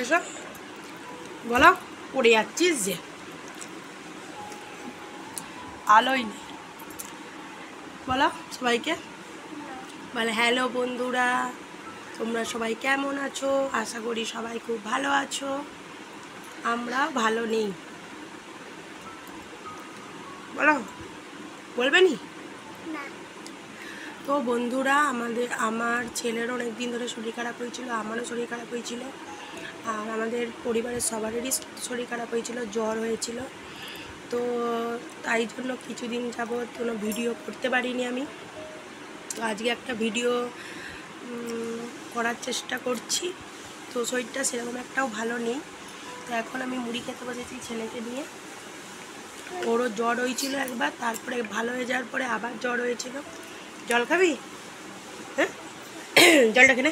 এসো বলো, পড়ে যাচ্ছিস যে, আলোই নেই। বলো সবাইকে, বলে হ্যালো বন্ধুরা, তোমরা সবাই কেমন আছো? আশা করি সবাই খুব ভালো আছো। আমরা ভালো নেই। বলো, বলবে নি? তো বন্ধুরা, আমার ছেলের অনেক দিন ধরে শরীর খারাপ হয়েছিল, আমারও শরীর খারাপ হয়েছিল, আর আমাদের পরিবারের সবারই শরীর খারাপ হয়েছিল, জ্বর হয়েছিল। তো তাই জন্য কিছুদিন যাবৎ কোনো ভিডিও করতে পারিনি আমি। তো আজকে একটা ভিডিও করার চেষ্টা করছি। তো শরীরটা সেরকম একটাও ভালো নেই। তো এখন আমি মুড়ি খেতে বসেছি ছেলেকে নিয়ে। ওরও জ্বর হয়েছিল একবার, তারপরে ভালো হয়ে যাওয়ার পরে আবার জ্বর হয়েছিল। জল খাবি? হ্যাঁ, জলটা খেলে।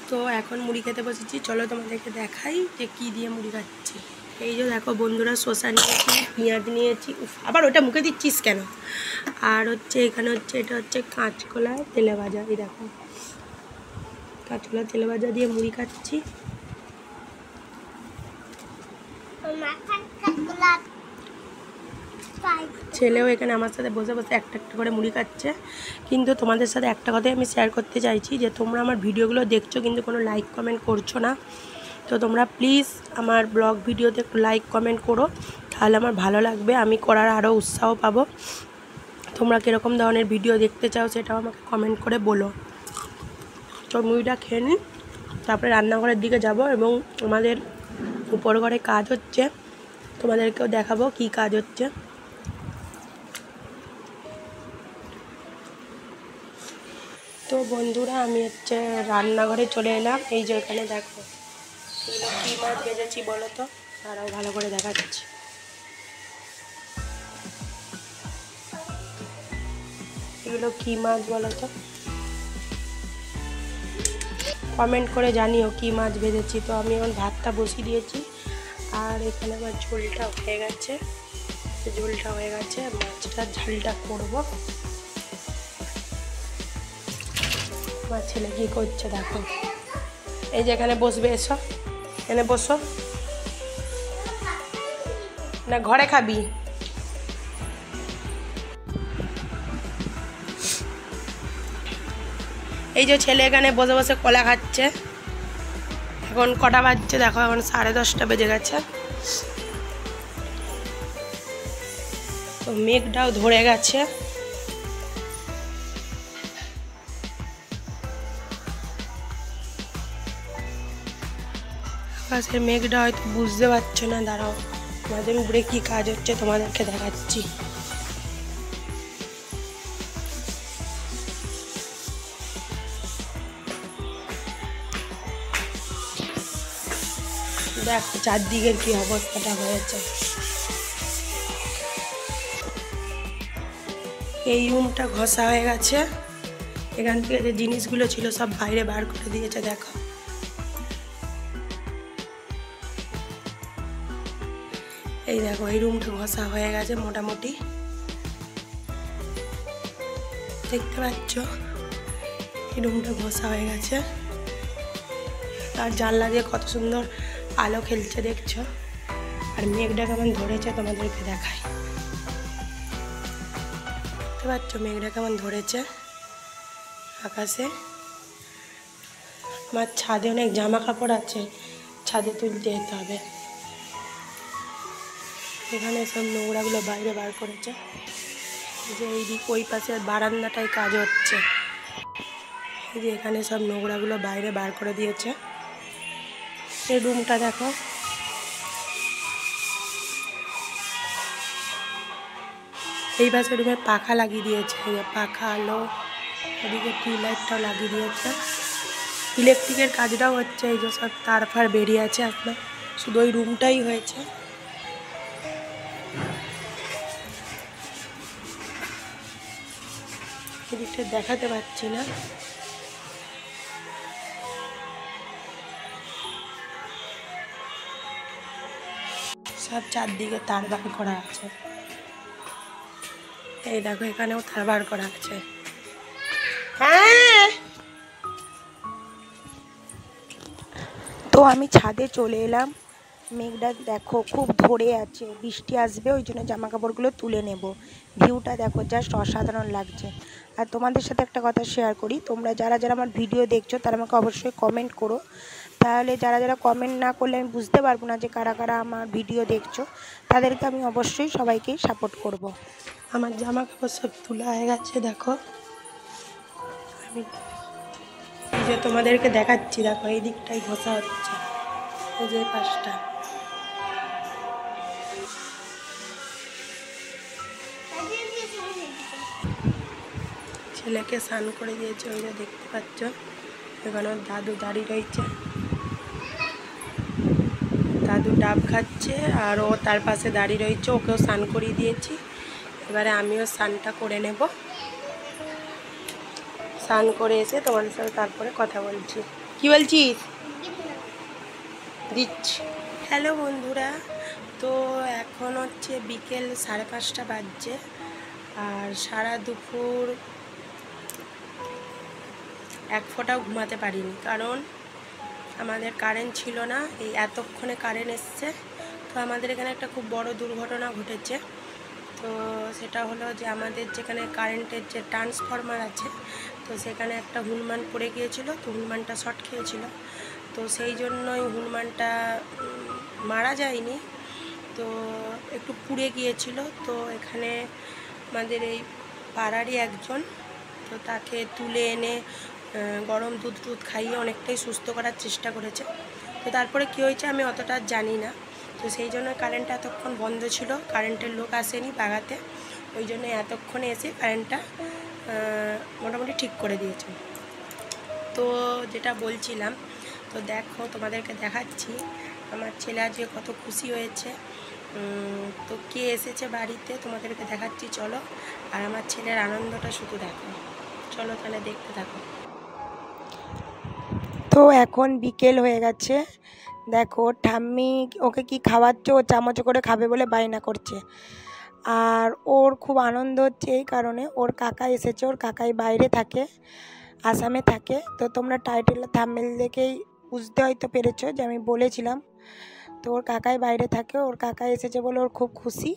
তো এখন মুড়ি খেতে বসেছি, চলো তোমাদেরকে দেখাই যে কী দিয়ে মুড়ি খাচ্ছি। এই যে দেখো বন্ধুরা, শসা নিয়েছি, পেঁয়াজ নিয়েছি। আবার ওটা মুখে দিচ্ছিস কেন? আর হচ্ছে এখানে হচ্ছে, এটা হচ্ছে কাঁচকলা তেলে ভাজা। এই দেখো, কাঁচকলা তেলে ভাজা দিয়ে মুড়ি খাচ্ছি। ছেলেও এখানে আমার সাথে বসে বসে একটা একটা করে মুড়ি খাচ্ছে। কিন্তু তোমাদের সাথে একটা কথাই আমি শেয়ার করতে চাইছি, যে তোমরা আমার ভিডিওগুলো দেখছো কিন্তু কোনো লাইক কমেন্ট করছো না। তো তোমরা প্লিজ আমার ব্লগ ভিডিওতে একটু লাইক কমেন্ট করো, তাহলে আমার ভালো লাগবে, আমি করার আরও উৎসাহ পাবো। তোমরা কীরকম ধরনের ভিডিও দেখতে চাও সেটাও আমাকে কমেন্ট করে বলো। তো মুড়িটা খেয়ে নিই, তারপরে রান্নাঘরের দিকে যাব, এবং আমাদের উপর ঘরে কাজ হচ্ছে, তোমাদেরকেও দেখাবো কি কাজ হচ্ছে। তো বন্ধুরা, আমি হচ্ছে রান্নাঘরে চলে এলাম। এই যে এখানে দেখো, এগুলো কী মাছ ভেজেছি বলো তো, তারাও ভালো করে দেখাচ্ছি। এগুলো কী মাছ বলো তো, কমেন্ট করে জানিও কী মাছ ভেজেছি। তো আমি এখন ভাতটা বসিয়ে দিয়েছি, আর এখানে আমার ঝোলটা হয়ে গেছে। ঝোলটা হয়ে গেছে, মাছটার ঝালটা করবো। আমার ছেলে কী করছে দেখো, এই যে এখানে বসবে, এসো এখানে বসো। না ঘরে খাবি? এই যে ছেলে এখানে বসে বসে কলা খাচ্ছে। এখন কটা বাজছে দেখো, এখন 10:30 বেজে গেছে। তো মেঘটাও ধরে গেছে। আকাশের মেঘটা হয়তো বুঝতে পারছো না, দাঁড়াও আমাদের উপরে কি কাজ হচ্ছে তোমাদেরকে দেখাচ্ছি। দেখো চারদিকের কি অবস্থাটা হয়েছে। এই রুমটা ঘষা হয়ে গেছে, এখান থেকে যে জিনিসগুলো ছিল সব বাইরে বার করে দিয়েছে। দেখো, এই দেখো, এই রুমটা ঘষা হয়ে গেছে মোটামুটি, দেখতে পাচ্ছ এই রুমটা ঘষা হয়ে গেছে। আর জানলা দিয়ে কত সুন্দর আলো খেলছে দেখছো, আর মেঘটা কেমন ধরেছে তোমাদেরকে দেখাই। দেখতে পাচ্ছ মেঘটা কেমন ধরেছে আকাশে। আমার ছাদে অনেক জামা কাপড় আছে, ছাদে তুলতে যেতে হবে। এখানে সব নোংরাগুলো বাইরে বার করেছে, যে এই দিক ওই পাশে বারান্দাটায় কাজ হচ্ছে। এই যে এখানে সব নোংরাগুলো বাইরে বার করে দিয়েছে। এই রুমটা দেখো, এই পাশে রুমে পাখা লাগিয়ে দিয়েছে, পাখা আলো, এদিকে টিউবলাইটটাও লাগিয়ে দিয়েছে। ইলেকট্রিকের কাজটাও হচ্ছে, এই যে সব তার ফার বেরিয়ে আছে, আপনার শুধু ওই রুমটাই হয়েছে। এদিকটা দেখাতে পাচ্ছি না। সব চারদিকে তার বার করা আছে। এই দেখো, এখানেও তার বার করা আছে। হ্যাঁ তো আমি ছাদে চলে এলাম। মেঘটা দেখো খুব ধরে আছে, বৃষ্টি আসবে, ওই জন্য জামা কাপড়গুলো তুলে নেব। ভিউটা দেখো জাস্ট অসাধারণ লাগছে। আর তোমাদের সাথে একটা কথা শেয়ার করি, তোমরা যারা যারা আমার ভিডিও দেখছো তারা আমাকে অবশ্যই কমেন্ট করো। তাহলে যারা যারা কমেন্ট না করলে আমি বুঝতে পারবো না যে কারা কারা আমার ভিডিও দেখছো। তাদেরকে আমি অবশ্যই সবাইকেই সাপোর্ট করব। আমার জামা কাপড় সব তোলা হয়ে গেছে, দেখো আমি এই যে তোমাদেরকে দেখাচ্ছি, দেখো এই দিকটাই ঘষা হচ্ছে, এই যে পাশটা। ছেলেকে স্নান করে দিয়েছে, ওই যে দেখতে পাচ্ছ। এখানে ওর দাদু দাঁড়িয়ে রয়েছে, দাদু ডাব খাচ্ছে আর ও তার পাশে দাঁড়িয়ে রয়েছে, ওকেও স্নান করিয়ে দিয়েছি। এবারে আমিও স্নানটা করে নেব, স্নান করে এসে তোমাদের সাথে তারপরে কথা বলছি। কি বলছিস? দিচ্ছি। হ্যালো বন্ধুরা, তো এখন হচ্ছে বিকেল 5:30 বাজছে, আর সারা দুপুর এক ফোঁটাও ঘুমাতে পারিনি, কারণ আমাদের কারেন্ট ছিল না। এই এতক্ষণে কারেন্ট এসছে। তো আমাদের এখানে একটা খুব বড় দুর্ঘটনা ঘটেছে। তো সেটা হলো যে আমাদের যেখানে কারেন্টের যে ট্রান্সফরমার আছে, তো সেখানে একটা হনুমান পড়ে গিয়েছিল, তো হনুমানটা শর্ট খেয়েছিল। তো সেই জন্যই হনুমানটা মারা যায়নি, তো একটু পুড়ে গিয়েছিল। তো এখানে আমাদের এই পাড়ারই একজন, তো তাকে তুলে এনে গরম দুধ খাইয়ে অনেকটাই সুস্থ করার চেষ্টা করেছে। তো তারপরে কী হয়েছে আমি অতটা জানি না। তো সেই জন্য কারেন্টটা এতক্ষণ বন্ধ ছিল, কারেন্টের লোক আসেনি বাগাতে, ওই জন্য এতক্ষণে এসে কারেন্টটা মোটামুটি ঠিক করে দিয়েছে। তো যেটা বলছিলাম, তো দেখো তোমাদেরকে দেখাচ্ছি আমার ছেলে আজকে কত খুশি হয়েছে। তো কে এসেছে বাড়িতে তোমাদেরকে দেখাচ্ছি, চলো। আর আমার ছেলের আনন্দটা শুধু দেখো, চলো তাহলে দেখতে থাকো। তো এখন বিকেল হয়ে গেছে, দেখো ঠাম্মি ওকে কি খাওয়াচ্ছে, ও চামচ করে খাবে বলে বায়না করছে। আর ওর খুব আনন্দ হচ্ছে এই কারণে, ওর কাকা এসেছে, ওর কাকাই বাইরে থাকে, আসামে থাকে। তো তোমরা টাইটেল থাম্বনেল দেখেই বুঝতে হয়তো পেরেছো যে আমি বলেছিলাম। তো ওর কাকাই বাইরে থাকে, ওর কাকা এসেছে বলে ওর খুব খুশি।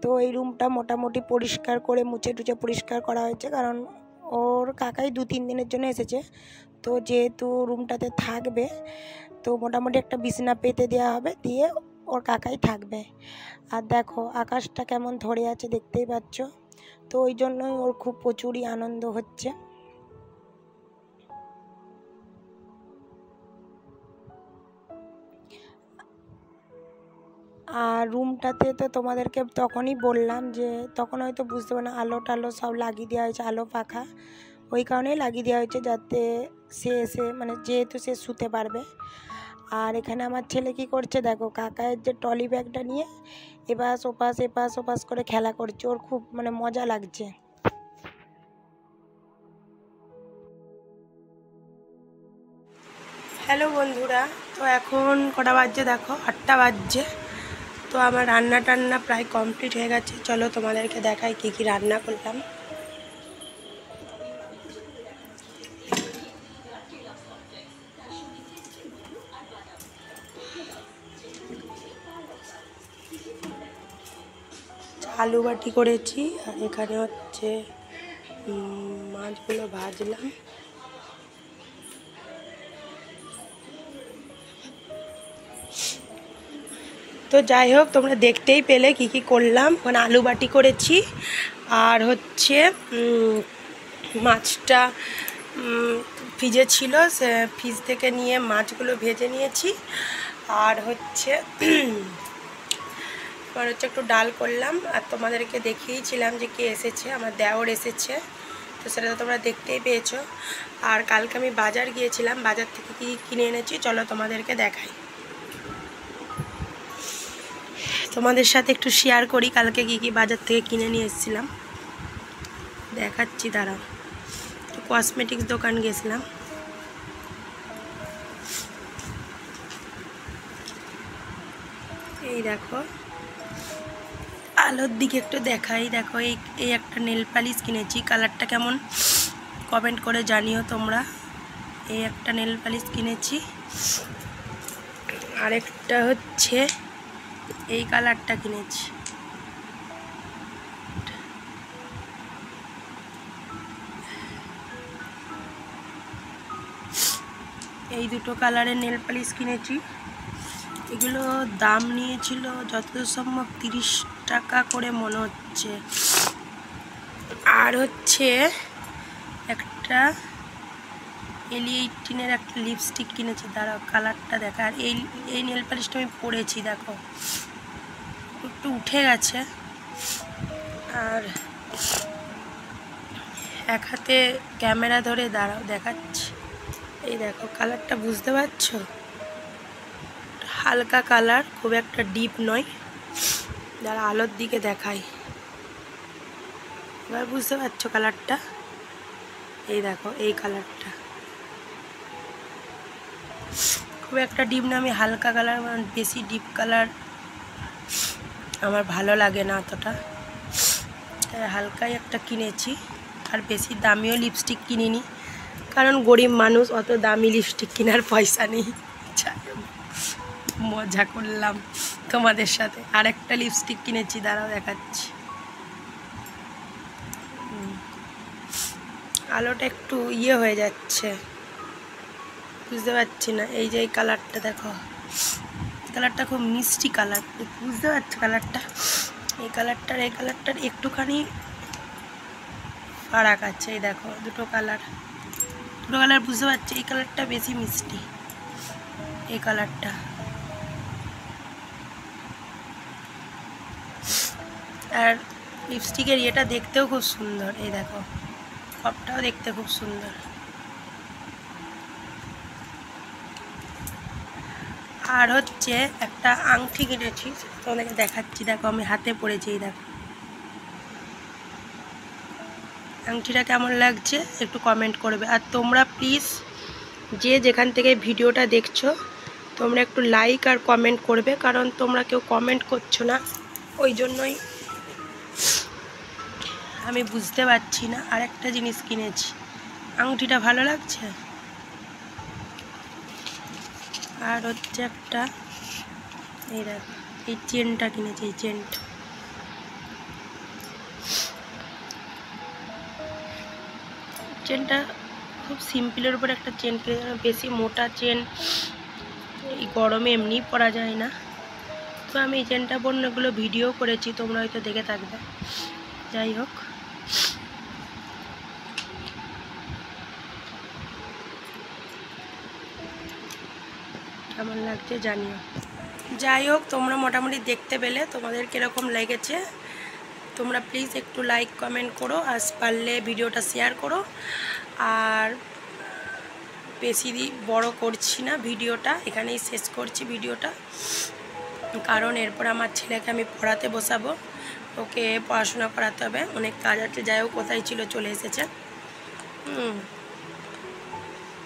তো এই রুমটা মোটামুটি পরিষ্কার করে মুছে টুচে পরিষ্কার করা হয়েছে, কারণ ওর কাকাই 2-3 দিনের জন্য এসেছে। তো যেহেতু রুমটাতে থাকবে, তো মোটামুটি একটা বিছানা পেতে দেওয়া হবে, দিয়ে ওর কাকাই থাকবে। আর দেখো আকাশটা কেমন ধরে আছে দেখতেই পাচ্ছ। তো ওই জন্যই ওর খুব প্রচুরই আনন্দ হচ্ছে। আর রুমটাতে তো তোমাদেরকে তখনই বললাম যে তখন হয়তো বুঝতে পারো না, আলো টালো সব লাগিয়ে দেওয়া হয়েছে, আলো পাখা ওই কারণেই লাগিয়ে দেওয়া হয়েছে, যাতে সে এসে মানে যেহেতু সে শুতে পারবে। আর এখানে আমার ছেলে কি করছে দেখো, কাকায়ের যে ট্রলি ব্যাগটা নিয়ে এপাশ ওপাশ করে খেলা করছে, ওর খুব মানে মজা লাগছে। হ্যালো বন্ধুরা, তো এখন কটা বাজছে দেখো, 8টা বাজছে। তো আমার রান্না টান্না প্রায় কমপ্লিট হয়ে গেছে, চলো তোমাদেরকে দেখাই কী কী রান্না করলাম। আলু বাটি করেছি, আর এখানে হচ্ছে মাছগুলো ভাজলাম। তো যাই হোক, তোমরা দেখতেই পেলে কি কি করলাম। মানে আলু বাটি করেছি, আর হচ্ছে মাছটা ফ্রিজে ছিল, সে ফ্রিজ থেকে নিয়ে মাছগুলো ভেজে নিয়েছি। আর হচ্ছে একটু ডাল করলাম। আর তোমাদেরকে দেখিয়েছিলাম যে কে এসেছে, আমার দেওর এসেছে, তো সেটা তো তোমরা দেখতেই পেয়েছো। আর কালকে আমি বাজার গিয়েছিলাম, বাজার থেকে কী কিনে এনেছি চলো তোমাদেরকে দেখাই, তোমাদের সাথে একটু শেয়ার করি কালকে কী কী বাজার থেকে কিনে নিয়ে এসেছিলাম। দেখাচ্ছি, দাঁড়াও। একটু কসমেটিক্স দোকান গেছিলাম। এই দেখো, আলোর দিকে একটু দেখাই, দেখো এই একটা নেল পালিশ কিনেছি, কালারটা কেমন কমেন্ট করে জানিও তোমরা। এই একটা নেল পালিশ কিনেছি, আরেকটা হচ্ছে এই কালারটা কিনেছি। এই দুটো কালারের নেল পালিশ কিনেছি। এগুলো দাম নিয়েছিল যতদূর সম্ভব 30 টাকা করে মনে হচ্ছে। আর হচ্ছে একটা L18-এর একটা লিপস্টিক কিনেছি, দাঁড়াও কালারটা দেখা। আর এই নেল পালিশটা আমি পরেছি, দেখো একটু উঠে গেছে। আর এক হাতে ক্যামেরা ধরে দাঁড়াও দেখাচ্ছি। এই দেখো কালারটা বুঝতে পারছো, হালকা কালার, খুব একটা ডিপ নয়। যারা আলোর দিকে দেখাই, এবার বুঝতে পারছো কালারটা। এই দেখো এই কালারটা খুব একটা ডিপ না, আমি হালকা কালার, মানে বেশি ডিপ কালার আমার ভালো লাগে না অতটা, তাই হালকাই একটা কিনেছি। আর বেশি দামিও লিপস্টিক কিনিনি, কারণ গরিব মানুষ, অত দামি লিপস্টিক কেনার পয়সা নেই। মজা করলাম তোমাদের সাথে। আর একটা লিপস্টিক কিনেছি, দাঁড়াও দেখাচ্ছি। আলোটা একটু ইয়ে হয়ে যাচ্ছে, বুঝতে পারছি না। এই যে এই কালারটা দেখো, কালারটা খুব মিষ্টি কালার, বুঝতে পারছো কালারটা। এই কালারটার একটুখানি ফারাক আছে। এই দেখো দুটো কালার বুঝতে পারছি। এই কালারটা বেশি মিষ্টি, এই কালারটা। আর লিপস্টিকের ইয়েটা দেখতেও খুব সুন্দর, এই দেখো কপটাও দেখতে খুব সুন্দর। আর হচ্ছে একটা আংটি কিনেছি, তোমাদেরকে দেখাচ্ছি। দেখো আমি হাতে পরেছি, এই দেখো আংটিটা কেমন লাগছে একটু কমেন্ট করবে। আর তোমরা প্লিজ যে যেখান থেকে ভিডিওটা দেখছো, তোমরা একটু লাইক আর কমেন্ট করবে, কারণ তোমরা কেউ কমেন্ট করছো না, ওই জন্যই আমি বুঝতে পারছি না। আর একটা জিনিস কিনেছি, আংটিটা ভালো লাগছে। আর হচ্ছে একটা এই দেখো এই চেনটা কিনেছি, এই চেনটা খুব সিম্পলের উপর একটা চেন কিনে, বেশি মোটা চেন এই গরমে এমনি পরা যায় না। তো আমি এই চেনটা অনেকগুলো ভিডিও করেছি, তোমরা হয়তো দেখে থাকবে। যাই হোক, কেমন লাগছে জানিও। যাই হোক, তোমরা মোটামুটি দেখতে পেলে, তোমাদের কীরকম লেগেছে তোমরা প্লিজ একটু লাইক কমেন্ট করো, আর পারলে ভিডিওটা শেয়ার করো। আর বেশি বড় করছি না ভিডিওটা, এখানেই শেষ করছি ভিডিওটা, কারণ এরপর আমার ছেলেকে আমি পড়াতে বসাবো, ওকে পড়াশোনা করাতে হবে, অনেক কাজ আছে। যাই হোক, কোথায় ছিল চলে এসেছে।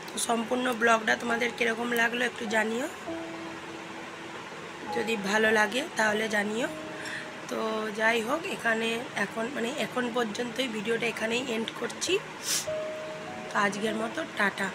তো সম্পূর্ণ ব্লগটা তোমাদের কীরকম লাগলো একটু জানিও, যদি ভালো লাগে তাহলে জানিও। তো যাই হোক, এখানে এখন পর্যন্তই ভিডিওটা এখানেই এন্ড করছি। আজকের মতো টাটা।